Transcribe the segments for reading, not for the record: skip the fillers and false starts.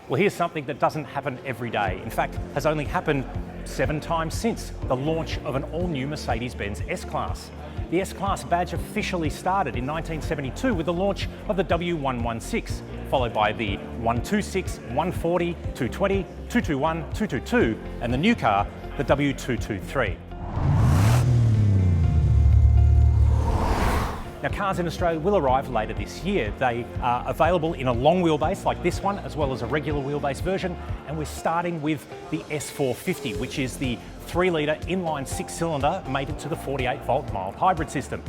Well, here's something that doesn't happen every day. In fact, has only happened 7 times since the launch of an all-new Mercedes-Benz S-Class. The S-Class badge officially started in 1972 with the launch of the W116, followed by the 126, 140, 220, 221, 222, and the new car, the W223. Now, cars in Australia will arrive later this year. They are available in a long wheelbase like this one, as well as a regular wheelbase version. And we're starting with the S450, which is the 3-litre inline 6-cylinder mated to the 48-volt mild hybrid system.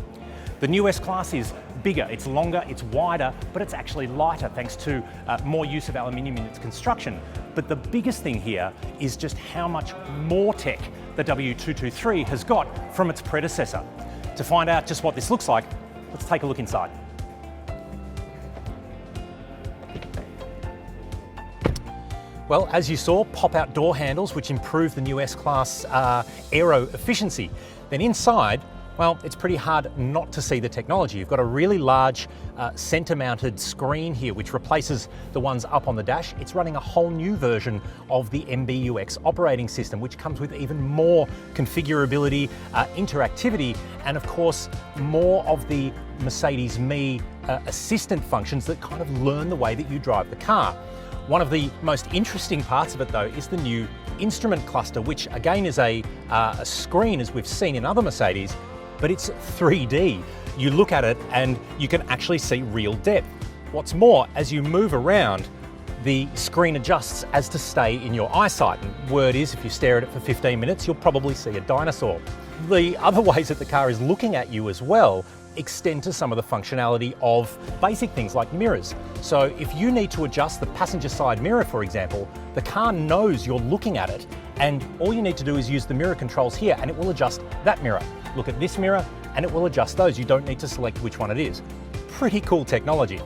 The new S-Class is bigger, it's longer, it's wider, but it's actually lighter thanks to more use of aluminium in its construction. But the biggest thing here is just how much more tech the W223 has got from its predecessor. To find out just what this looks like, let's take a look inside. Well, as you saw, pop-out door handles, which improve the new S-Class aero efficiency. Then inside, well, it's pretty hard not to see the technology. You've got a really large centre-mounted screen here, which replaces the ones up on the dash. It's running a whole new version of the MBUX operating system, which comes with even more configurability, interactivity, and of course, more of the Mercedes Me assistant functions that kind of learn the way that you drive the car. One of the most interesting parts of it, though, is the new instrument cluster, which again is a screen as we've seen in other Mercedes, but it's 3D. You look at it and you can actually see real depth. What's more, as you move around, the screen adjusts as to stay in your eyesight. And word is, if you stare at it for 15 minutes, you'll probably see a dinosaur. The other ways that the car is looking at you as well extend to some of the functionality of basic things like mirrors. So if you need to adjust the passenger side mirror, for example, the car knows you're looking at it, and all you need to do is use the mirror controls here and it will adjust that mirror. Look at this mirror and it will adjust those. You don't need to select which one it is. Pretty cool technology.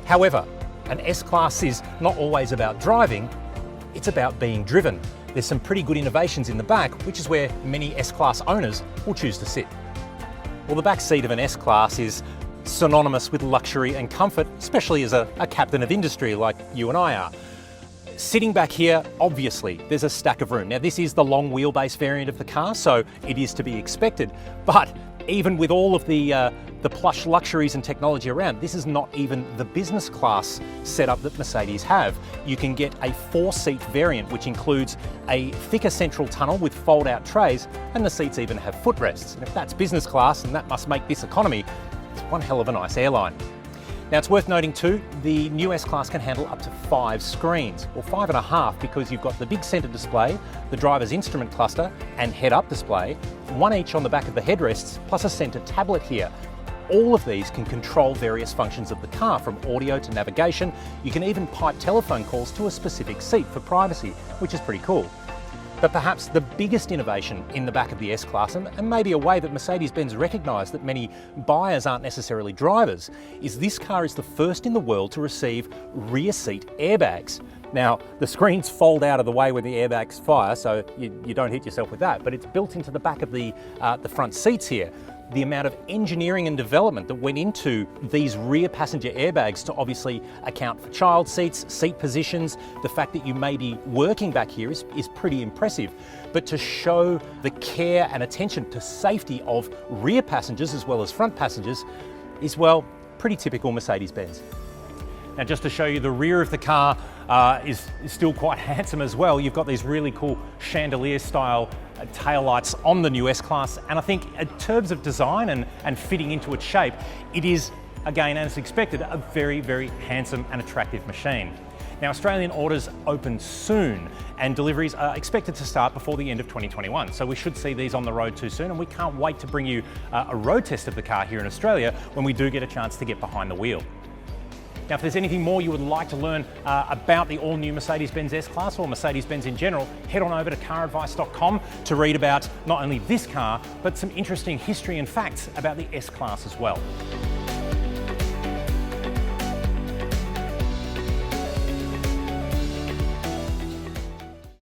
However, an S-Class is not always about driving, it's about being driven. There's some pretty good innovations in the back, which is where many S-Class owners will choose to sit. Well, the back seat of an S-Class is synonymous with luxury and comfort, especially as a captain of industry like you and I are. Sitting back here, obviously, there's a stack of room. Now, this is the long wheelbase variant of the car, so it is to be expected. But even with all of the plush luxuries and technology around, this is not even the business class setup that Mercedes have. You can get a 4-seat variant, which includes a thicker central tunnel with fold-out trays, and the seats even have footrests. And if that's business class, and that must make this economy, it's one hell of a nice airline. Now, it's worth noting too, the new S-Class can handle up to 5 screens, or 5.5, because you've got the big centre display, the driver's instrument cluster, and head-up display, one each on the back of the headrests, plus a centre tablet here. All of these can control various functions of the car, from audio to navigation. You can even pipe telephone calls to a specific seat for privacy, which is pretty cool. But perhaps the biggest innovation in the back of the S-Class, and maybe a way that Mercedes-Benz recognise that many buyers aren't necessarily drivers, is this car is the first in the world to receive rear seat airbags. Now, the screens fold out of the way when the airbags fire, so you don't hit yourself with that, but it's built into the back of the front seats here. The amount of engineering and development that went into these rear passenger airbags to obviously account for child seats, seat positions, the fact that you may be working back here is pretty impressive. But to show the care and attention to safety of rear passengers as well as front passengers is, well, pretty typical Mercedes-Benz. Now, just to show you, the rear of the car is still quite handsome as well. You've got these really cool chandelier style taillights on the new S-Class, and I think in terms of design and fitting into its shape, it is, again, as expected, a very, very handsome and attractive machine. Now, Australian orders open soon, and deliveries are expected to start before the end of 2021. So we should see these on the road too soon, and we can't wait to bring you a road test of the car here in Australia when we do get a chance to get behind the wheel. Now, if there's anything more you would like to learn about the all-new Mercedes-Benz S-Class or Mercedes-Benz in general, head on over to CarAdvice.com to read about not only this car, but some interesting history and facts about the S-Class as well.